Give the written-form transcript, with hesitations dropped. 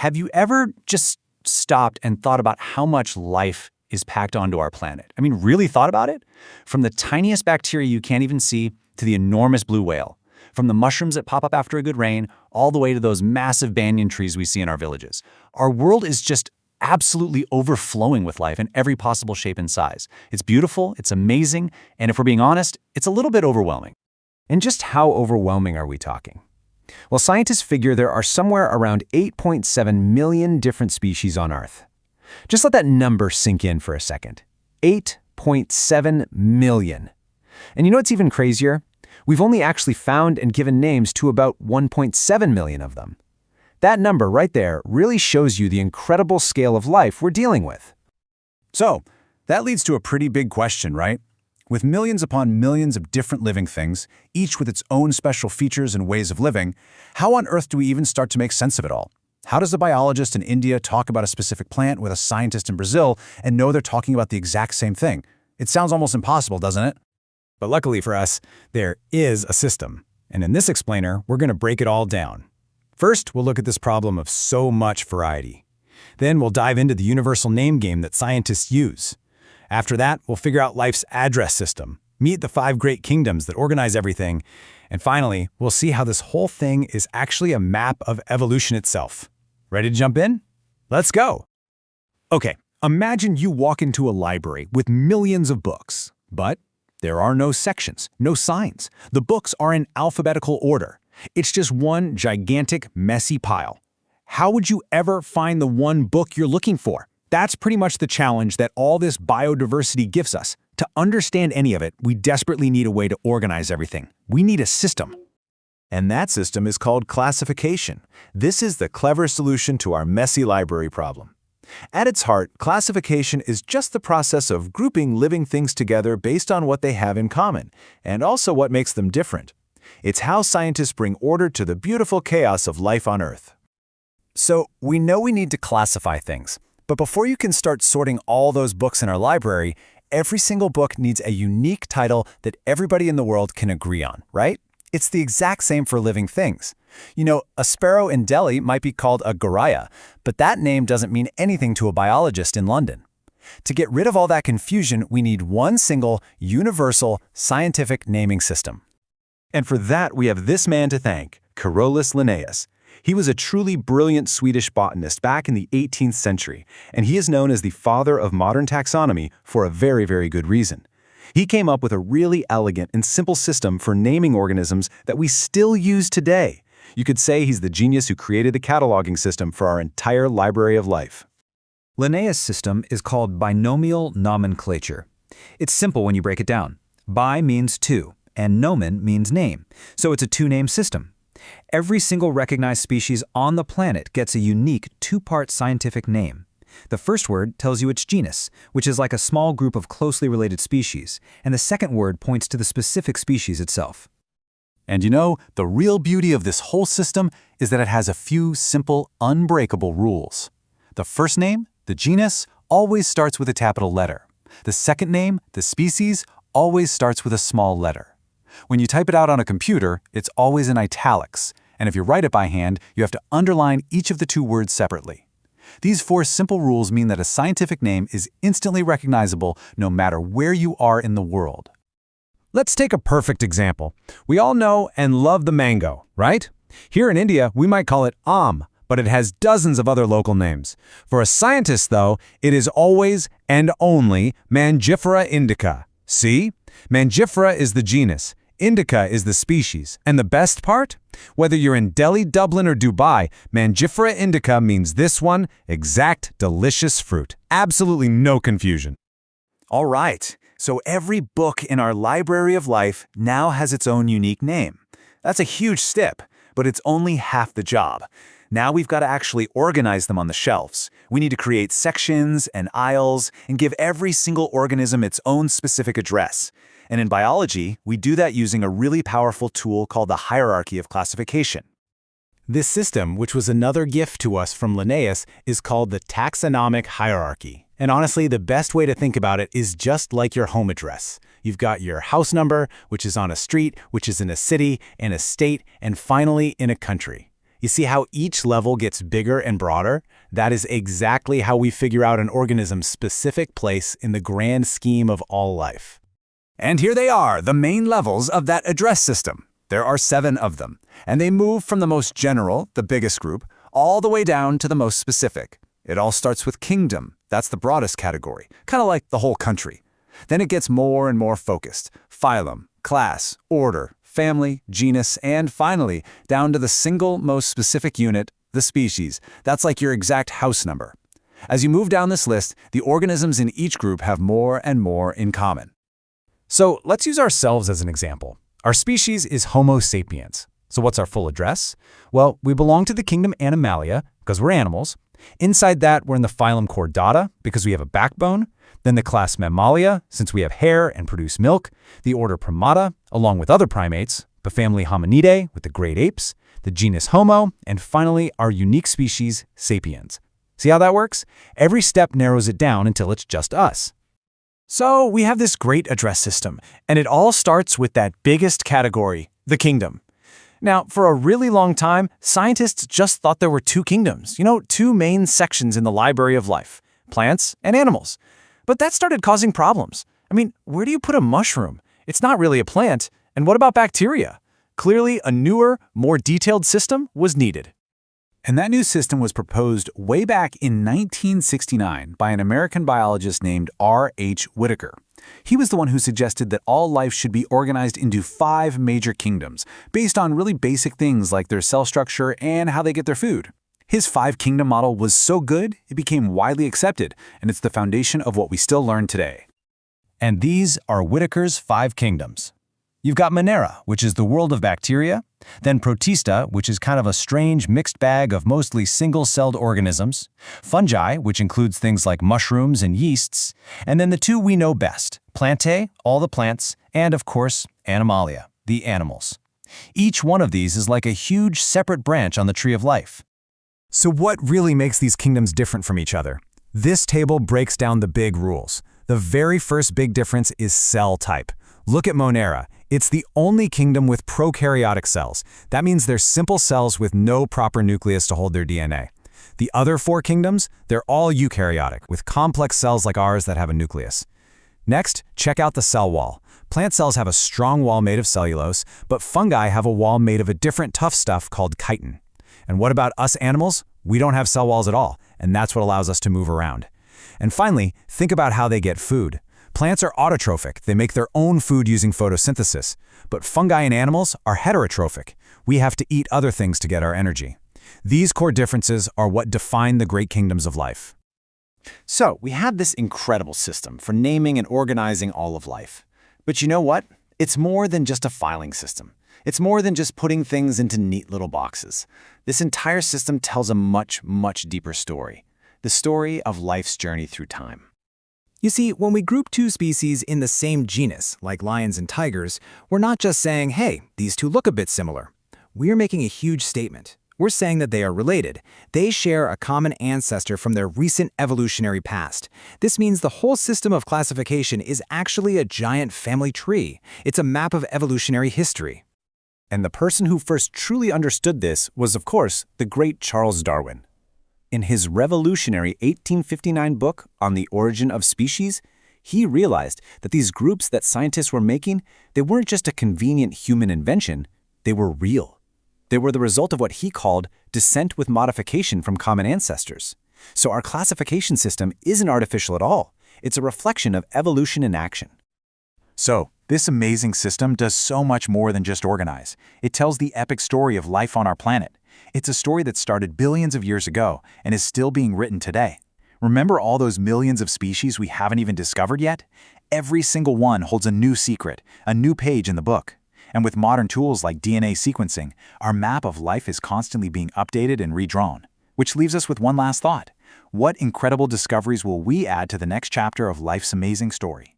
Have you ever just stopped and thought about how much life is packed onto our planet? I mean, really thought about it? From the tiniest bacteria you can't even see to the enormous blue whale. From the mushrooms that pop up after a good rain, all the way to those massive banyan trees we see in our villages. Our world is just absolutely overflowing with life in every possible shape and size. It's beautiful, it's amazing, and if we're being honest, it's a little bit overwhelming. And just how overwhelming are we talking? Well, scientists figure there are somewhere around 8.7 million different species on Earth. Just let that number sink in for a second. 8.7 million. And you know what's even crazier? We've only actually found and given names to about 1.7 million of them. That number right there really shows you the incredible scale of life we're dealing with. So, that leads to a pretty big question, right? With millions upon millions of different living things, each with its own special features and ways of living, how on earth do we even start to make sense of it all? How does a biologist in India talk about a specific plant with a scientist in Brazil and know they're talking about the exact same thing? It sounds almost impossible, doesn't it? But luckily for us, there is a system. And in this explainer, we're going to break it all down. First, we'll look at this problem of so much variety. Then we'll dive into the universal name game that scientists use. After that, we'll figure out life's address system, meet the 5 great kingdoms that organize everything, and finally, we'll see how this whole thing is actually a map of evolution itself. Ready to jump in? Let's go! Okay, imagine you walk into a library with millions of books, but there are no sections, no signs. The books are in alphabetical order. It's just one gigantic, messy pile. How would you ever find the one book you're looking for? That's pretty much the challenge that all this biodiversity gives us. To understand any of it, we desperately need a way to organize everything. We need a system. And that system is called classification. This is the clever solution to our messy library problem. At its heart, classification is just the process of grouping living things together based on what they have in common, and also what makes them different. It's how scientists bring order to the beautiful chaos of life on Earth. So, we know we need to classify things. But before you can start sorting all those books in our library, every single book needs a unique title that everybody in the world can agree on, right? It's the exact same for living things. You know, a sparrow in Delhi might be called a goraya, but that name doesn't mean anything to a biologist in London. To get rid of all that confusion, we need one single, universal, scientific naming system. And for that, we have this man to thank, Carolus Linnaeus. He was a truly brilliant Swedish botanist back in the 18th century, and he is known as the father of modern taxonomy for a very, very good reason. He came up with a really elegant and simple system for naming organisms that we still use today. You could say he's the genius who created the cataloging system for our entire library of life. Linnaeus' system is called binomial nomenclature. It's simple when you break it down. Bi means two, and nomen means name, so it's a two-name system. Every single recognized species on the planet gets a unique two-part scientific name. The first word tells you its genus, which is like a small group of closely related species, and the second word points to the specific species itself. And you know, the real beauty of this whole system is that it has a few simple, unbreakable rules. The first name, the genus, always starts with a capital letter. The second name, the species, always starts with a small letter. When you type it out on a computer, it's always in italics, and if you write it by hand, you have to underline each of the 2 words separately. These 4 simple rules mean that a scientific name is instantly recognizable no matter where you are in the world. Let's take a perfect example. We all know and love the mango, right? Here in India, we might call it Am, but it has dozens of other local names. For a scientist, though, it is always and only Mangifera indica. See? Mangifera is the genus. Indica is the species. And the best part? Whether you're in Delhi, Dublin, or Dubai, Mangifera indica means this one, exact, delicious fruit. Absolutely no confusion. All right, so every book in our library of life now has its own unique name. That's a huge step, but it's only half the job. Now we've got to actually organize them on the shelves. We need to create sections and aisles and give every single organism its own specific address. And in biology, we do that using a really powerful tool called the hierarchy of classification. This system, which was another gift to us from Linnaeus, is called the taxonomic hierarchy. And honestly, the best way to think about it is just like your home address. You've got your house number, which is on a street, which is in a city, in a state, and finally in a country. You see how each level gets bigger and broader? That is exactly how we figure out an organism's specific place in the grand scheme of all life. And here they are, the main levels of that address system. There are 7 of them, and they move from the most general, the biggest group, all the way down to the most specific. It all starts with kingdom. That's the broadest category, kind of like the whole country. Then it gets more and more focused. Phylum, class, order, family, genus, and finally, down to the single most specific unit, the species. That's like your exact house number. As you move down this list, the organisms in each group have more and more in common. So let's use ourselves as an example. Our species is Homo sapiens. So what's our full address? Well, we belong to the kingdom Animalia because we're animals. Inside that, we're in the phylum Chordata because we have a backbone. Then the class Mammalia, since we have hair and produce milk. The order Primata, along with other primates. The family Hominidae with the great apes. The genus Homo. And finally, our unique species, Sapiens. See how that works? Every step narrows it down until it's just us. So we have this great address system, and it all starts with that biggest category, the kingdom. Now, for a really long time, scientists just thought there were 2 kingdoms, 2 main sections in the library of life, plants and animals. But that started causing problems. I mean, where do you put a mushroom? It's not really a plant. And what about bacteria? Clearly, a newer, more detailed system was needed. And that new system was proposed way back in 1969 by an American biologist named R.H. Whitaker. He was the one who suggested that all life should be organized into 5 major kingdoms, based on really basic things like their cell structure and how they get their food. His 5-kingdom model was so good, it became widely accepted, and it's the foundation of what we still learn today. And these are Whitaker's 5 kingdoms. You've got Monera, which is the world of bacteria, then Protista, which is kind of a strange mixed bag of mostly single-celled organisms, fungi, which includes things like mushrooms and yeasts, and then the 2 we know best, Plantae, all the plants, and of course, Animalia, the animals. Each one of these is like a huge separate branch on the tree of life. So what really makes these kingdoms different from each other? This table breaks down the big rules. The very first big difference is cell type. Look at Monera. It's the only kingdom with prokaryotic cells. That means they're simple cells with no proper nucleus to hold their DNA. The other 4 kingdoms, they're all eukaryotic, with complex cells like ours that have a nucleus. Next, check out the cell wall. Plant cells have a strong wall made of cellulose, but fungi have a wall made of a different tough stuff called chitin. And what about us animals? We don't have cell walls at all, and that's what allows us to move around. And finally, think about how they get food. Plants are autotrophic. They make their own food using photosynthesis. But fungi and animals are heterotrophic. We have to eat other things to get our energy. These core differences are what define the great kingdoms of life. So we have this incredible system for naming and organizing all of life. But you know what? It's more than just a filing system. It's more than just putting things into neat little boxes. This entire system tells a much, much deeper story. The story of life's journey through time. You see, when we group 2 species in the same genus, like lions and tigers, we're not just saying, hey, these 2 look a bit similar. We're making a huge statement. We're saying that they are related. They share a common ancestor from their recent evolutionary past. This means the whole system of classification is actually a giant family tree. It's a map of evolutionary history. And the person who first truly understood this was, of course, the great Charles Darwin. In his revolutionary 1859 book on the origin of species, he realized that these groups that scientists were making, they weren't just a convenient human invention, they were real. They were the result of what he called descent with modification from common ancestors. So our classification system isn't artificial at all. It's a reflection of evolution in action. So, this amazing system does so much more than just organize. It tells the epic story of life on our planet. It's a story that started billions of years ago and is still being written today. Remember all those millions of species we haven't even discovered yet? Every single one holds a new secret, a new page in the book. And with modern tools like DNA sequencing, our map of life is constantly being updated and redrawn. Which leaves us with one last thought. What incredible discoveries will we add to the next chapter of life's amazing story?